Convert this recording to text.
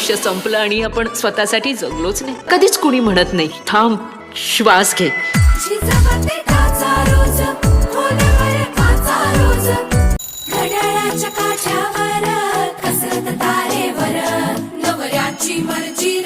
आयुष्य संपलं आणि आपण स्वतःसाठी जगलोच नाही. कधीच कुणी म्हणत नाही थांब, श्वास घे. घड्याळाच्या काठावर कसरत तारेवर नवऱ्याची मर्जी